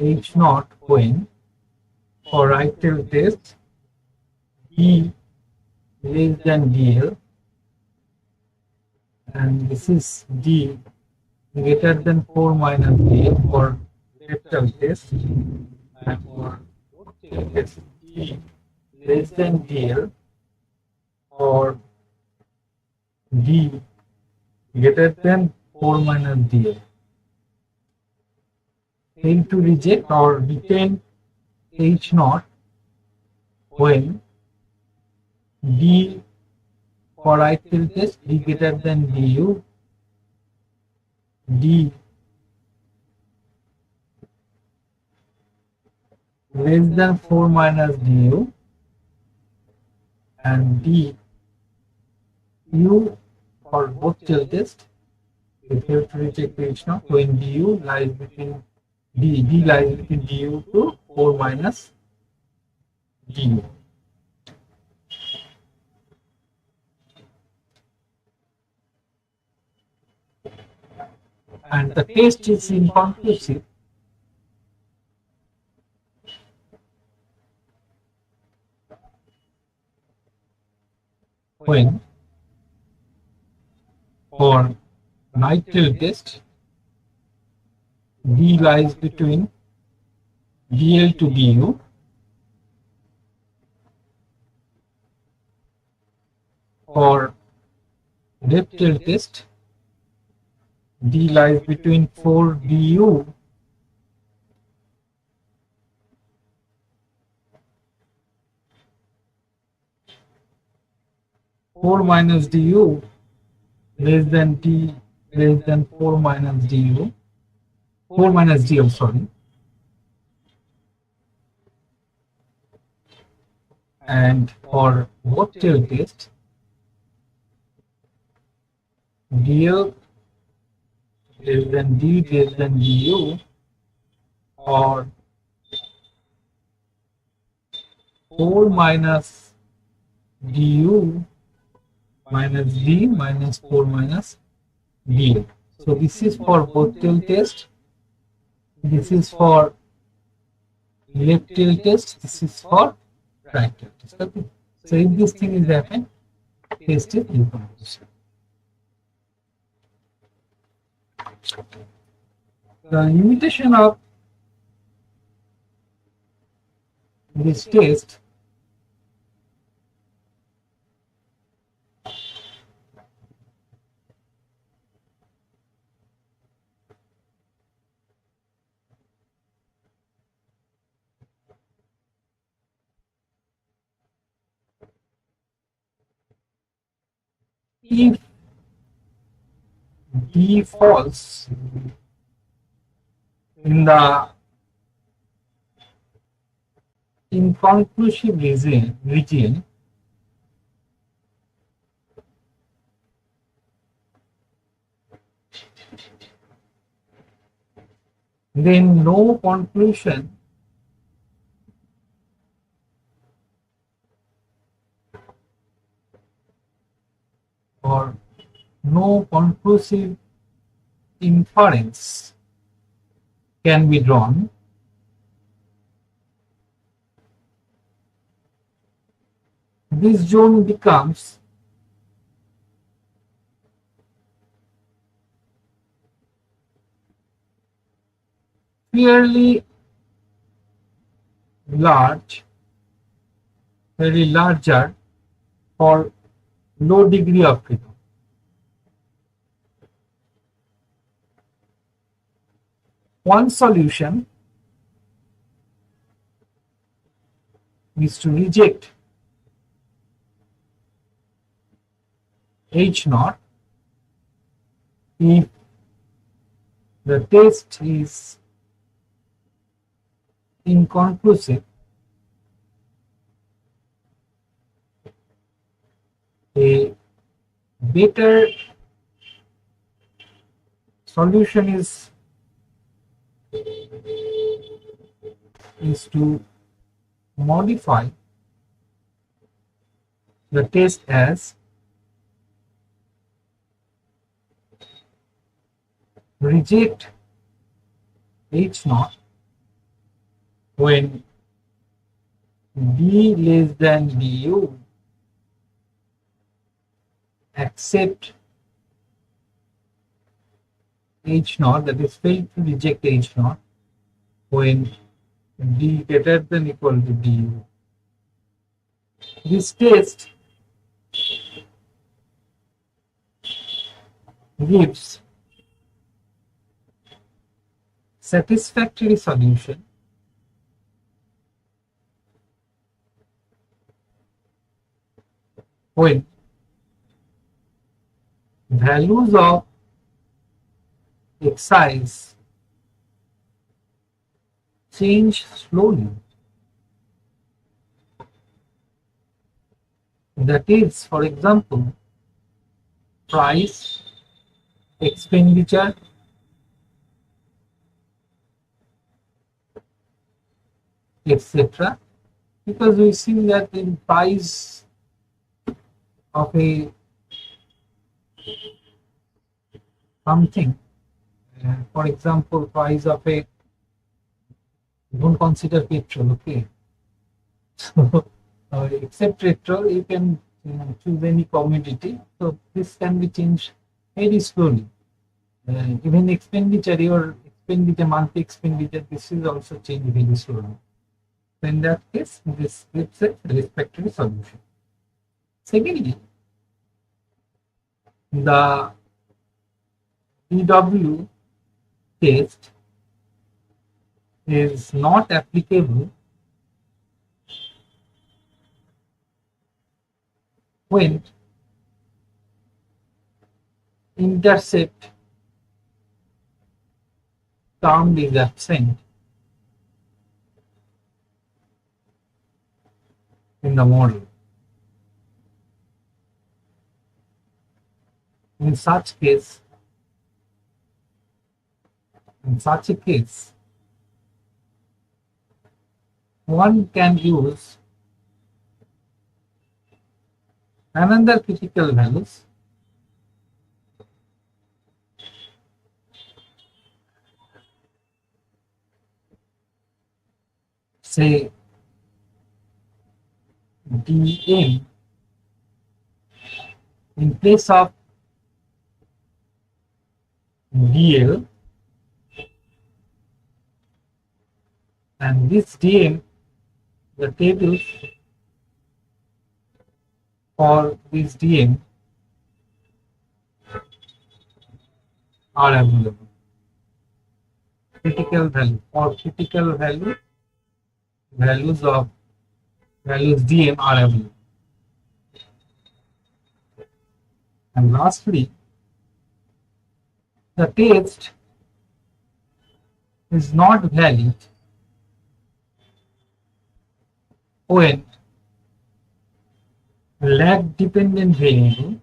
H naught when for right tail test D less than DL, and this is D greater than 4 minus DL for left tail test, and for both tail test D less than DL or D greater than 4 minus DL. Fail to reject or retain H naught when D for right tail test D greater than DU, D less than 4 minus DU, and D U for both tail test. We fail to reject H naught when DU lies between D lies between DU to 4 minus DU. And the test is inconclusive when for right tail test D lies between DL to DU, for left tail test D lies between 4 DU (4 minus DU) less than D less than 4 minus DU, 4 minus DL, sorry. And for both tail test, DL less than D less than DU or 4 minus DU minus D minus 4 minus DL. So this is for both tail test. This is for left tail test. This is for right tail test. Okay. So if this thing is happening, test is inconclusive. The limitation of this test if D falls in the inconclusive region, then no conclusion or no conclusive inference can be drawn. This zone becomes fairly large, very larger for low degree of freedom. One solution is to reject H naught if the test is inconclusive. A better solution is to modify the test as reject H naught when D less than du, accept H naught, that is fail to reject H naught when D greater than equal to du. This test gives satisfactory solution when values of x's change slowly. That is, for example, price, expenditure, etc. Because we see that in price of a something, for example, price of a, don't consider petrol, okay? So except petrol, you can choose any commodity. So this can be changed very slowly. Even expenditure, your expenditure, monthly expenditure, this is also changed very slowly. So in that case, this gives a respective solution. Secondly, the PW test is not applicable when intercept term is absent in the model. In such a case, one can use another critical values say dm in place of dl, and this dm, the tables for this dm are available. Critical value or critical value values dm are available. And lastly, the test is not valid when lag dependent variable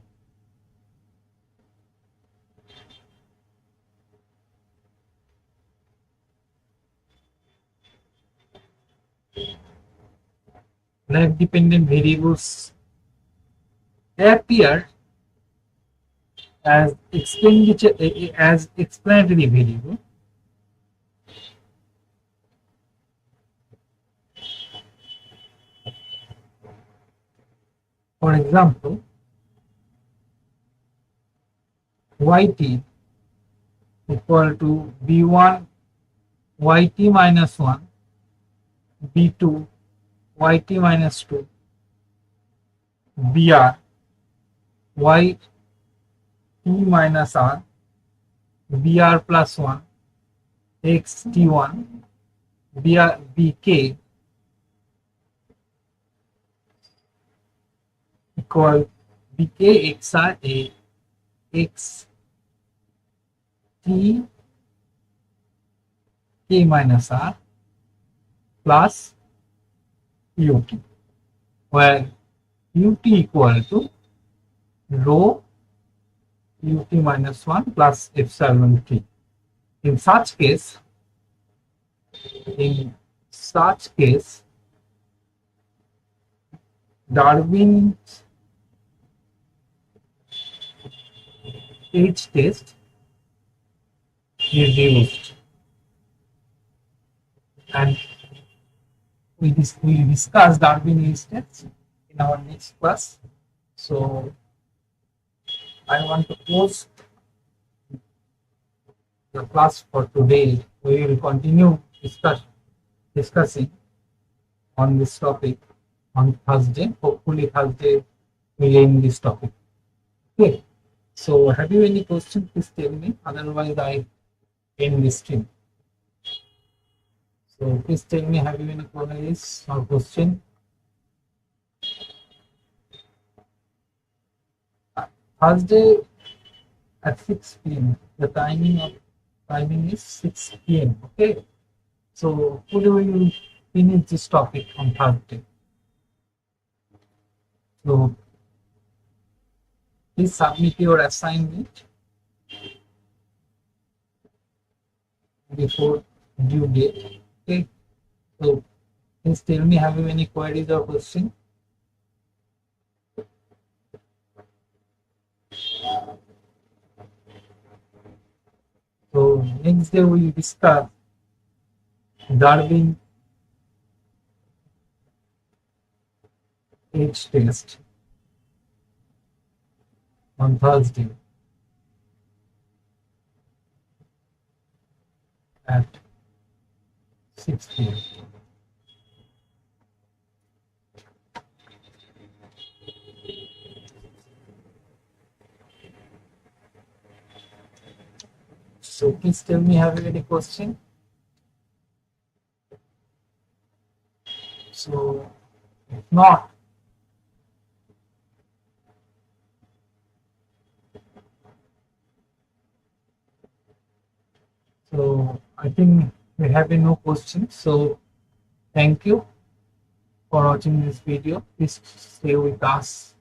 variables appear as expenditure as explanatory variable For example, yt equal to b1 yt minus 1 b2 yt minus 2 br yt minus r br plus 1 xt1 bk equal bk xr a x t k minus r plus ut, where ut equal to rho ut minus 1 plus epsilon t. In such case, Darwin's H test is used, and we will discuss Darwin H test in our next class. So I want to close the class for today. We will continue discussing on this topic on Thursday. Hopefully Thursday we'll end this topic. Okay. So have you any questions? Please tell me. Otherwise I end this stream. So please tell me, have you any queries or question? Thursday at 6 p.m. The timing is 6 p.m. Okay. So hopefully we will finish this topic on Thursday. So please submit your assignment before due date. Okay. So please tell me, have you any queries or questions? So next day we will discuss Darwin H test on Thursday at 6 p.m. So please tell me, have you any question? So if not, so I think we have no questions. So thank you for watching this video. Please stay with us